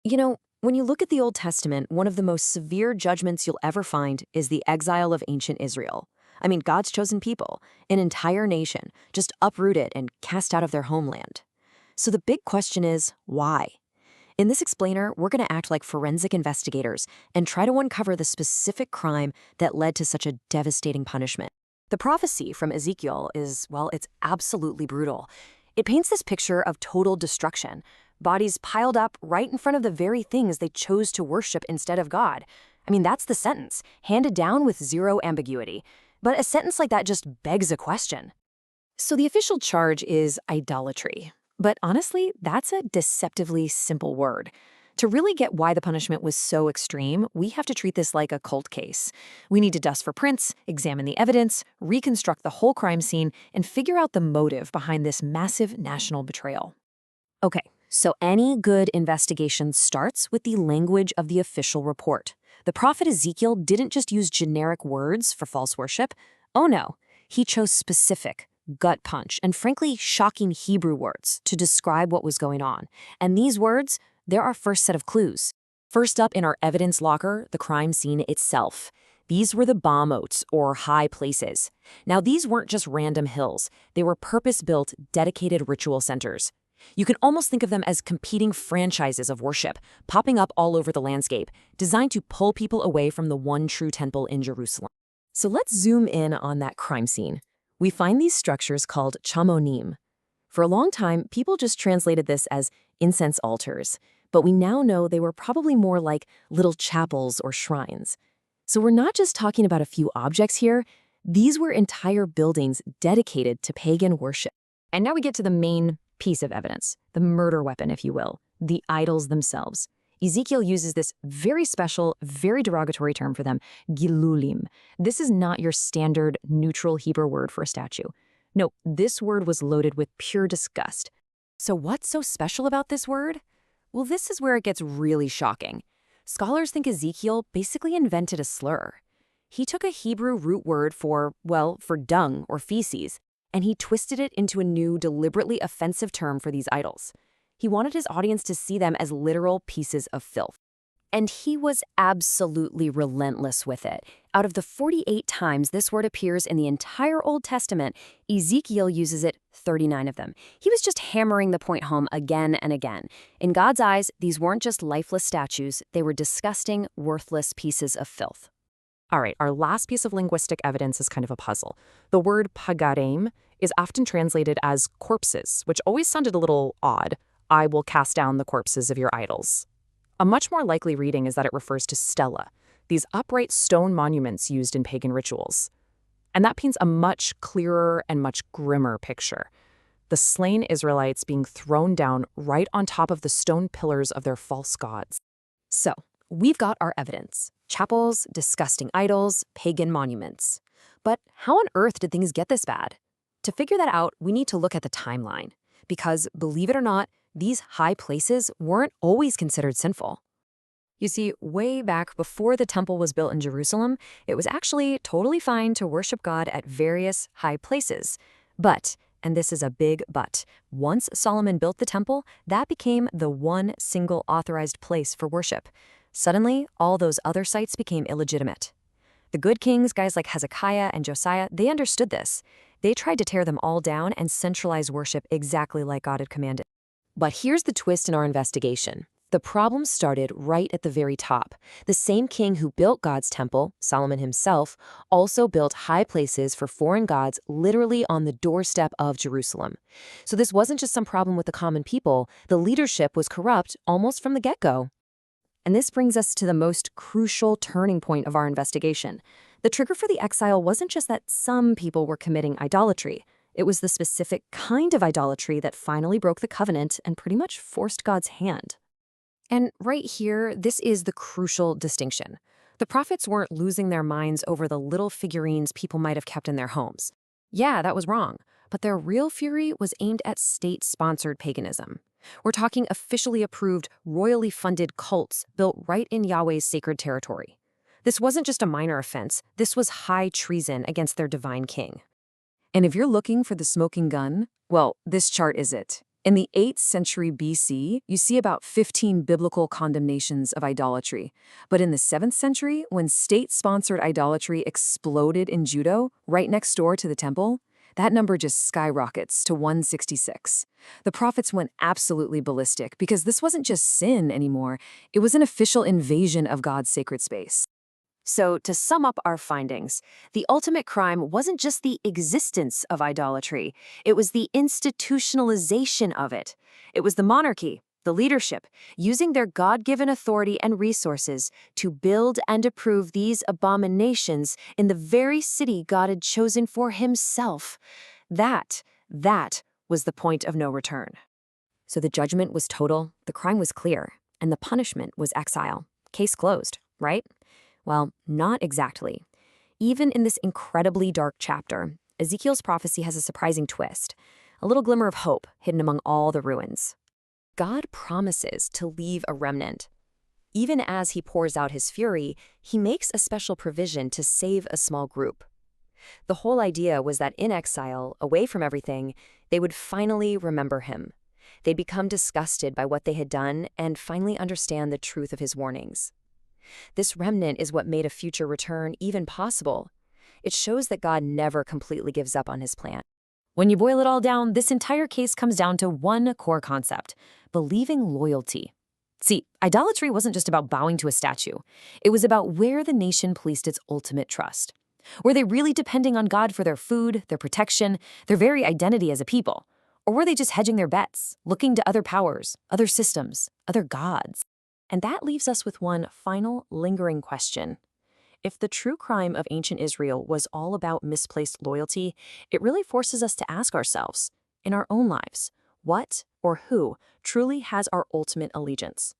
When you look at the Old Testament, one of the most severe judgments you'll ever find is the exile of ancient Israel. I mean, God's chosen people, an entire nation, just uprooted and cast out of their homeland. So the big question is, why? In this explainer, we're going to act like forensic investigators and try to uncover the specific crime that led to such a devastating punishment. The prophecy from Ezekiel is, well, it's absolutely brutal. It paints this picture of total destruction, bodies piled up right in front of the very things they chose to worship instead of God. I mean, that's the sentence, handed down with zero ambiguity. But a sentence like that just begs a question. So the official charge is idolatry. But honestly, that's a deceptively simple word. To really get why the punishment was so extreme, we have to treat this like a cold case. We need to dust for prints, examine the evidence, reconstruct the whole crime scene, and figure out the motive behind this massive national betrayal. Okay, so any good investigation starts with the language of the official report. The prophet Ezekiel didn't just use generic words for false worship. Oh no, he chose specific, gut punch, and frankly shocking Hebrew words to describe what was going on. And these words, they're our first set of clues. First up in our evidence locker, the crime scene itself. These were the bamotes, or high places. Now, these weren't just random hills. They were purpose-built, dedicated ritual centers. You can almost think of them as competing franchises of worship, popping up all over the landscape, designed to pull people away from the one true temple in Jerusalem. So let's zoom in on that crime scene. We find these structures called chamonim. For a long time, people just translated this as incense altars, but we now know they were probably more like little chapels or shrines. So we're not just talking about a few objects here. These were entire buildings dedicated to pagan worship. And now we get to the main piece of evidence, the murder weapon, if you will, the idols themselves. Ezekiel uses this very special, very derogatory term for them, gilulim. This is not your standard neutral Hebrew word for a statue. No, this word was loaded with pure disgust. So what's so special about this word? Well, this is where it gets really shocking. Scholars think Ezekiel basically invented a slur. He took a Hebrew root word for dung or feces, and he twisted it into a new, deliberately offensive term for these idols. He wanted his audience to see them as literal pieces of filth. And he was absolutely relentless with it. Out of the 48 times this word appears in the entire Old Testament, Ezekiel uses it 39 of them. He was just hammering the point home again and again. In God's eyes, these weren't just lifeless statues, they were disgusting, worthless pieces of filth. All right, our last piece of linguistic evidence is kind of a puzzle. The word pagareim is often translated as corpses, which always sounded a little odd. I will cast down the corpses of your idols. A much more likely reading is that it refers to stela, these upright stone monuments used in pagan rituals. And that paints a much clearer and much grimmer picture. The slain Israelites being thrown down right on top of the stone pillars of their false gods. So, we've got our evidence. Chapels, disgusting idols, pagan monuments. But how on earth did things get this bad? To figure that out, we need to look at the timeline. Because, believe it or not, these high places weren't always considered sinful. You see, way back before the temple was built in Jerusalem, it was actually totally fine to worship God at various high places. But, and this is a big but, once Solomon built the temple, that became the one single authorized place for worship. Suddenly, all those other sites became illegitimate. The good kings, guys like Hezekiah and Josiah, they understood this. They tried to tear them all down and centralize worship exactly like God had commanded. But here's the twist in our investigation. The problem started right at the very top. The same king who built God's temple, Solomon himself, also built high places for foreign gods literally on the doorstep of Jerusalem. So this wasn't just some problem with the common people. The leadership was corrupt almost from the get-go. And this brings us to the most crucial turning point of our investigation. The trigger for the exile wasn't just that some people were committing idolatry. It was the specific kind of idolatry that finally broke the covenant and pretty much forced God's hand. And right here, this is the crucial distinction. The prophets weren't losing their minds over the little figurines people might have kept in their homes. Yeah, that was wrong. But their real fury was aimed at state-sponsored paganism. We're talking officially approved, royally funded cults built right in Yahweh's sacred territory. This wasn't just a minor offense. This was high treason against their divine king. And if you're looking for the smoking gun, well, this chart is it. In the 8th century BC, you see about 15 biblical condemnations of idolatry. But in the 7th century, when state-sponsored idolatry exploded in Judah, right next door to the temple, that number just skyrockets to 166. The prophets went absolutely ballistic because this wasn't just sin anymore, it was an official invasion of God's sacred space. So, to sum up our findings, the ultimate crime wasn't just the existence of idolatry, it was the institutionalization of it. It was the monarchy, the leadership, using their God-given authority and resources to build and approve these abominations in the very city God had chosen for himself. That was the point of no return. So the judgment was total, the crime was clear, and the punishment was exile. Case closed, right? Well, not exactly. Even in this incredibly dark chapter, Ezekiel's prophecy has a surprising twist, a little glimmer of hope hidden among all the ruins. God promises to leave a remnant. Even as he pours out his fury, he makes a special provision to save a small group. The whole idea was that in exile, away from everything, they would finally remember him. They'd become disgusted by what they had done and finally understand the truth of his warnings. This remnant is what made a future return even possible. It shows that God never completely gives up on his plan. When you boil it all down, this entire case comes down to one core concept: believing loyalty. See, idolatry wasn't just about bowing to a statue. It was about where the nation placed its ultimate trust. Were they really depending on God for their food, their protection, their very identity as a people? Or were they just hedging their bets, looking to other powers, other systems, other gods? And that leaves us with one final, lingering question. If the true crime of ancient Israel was all about misplaced loyalty, it really forces us to ask ourselves, in our own lives, what or who truly has our ultimate allegiance?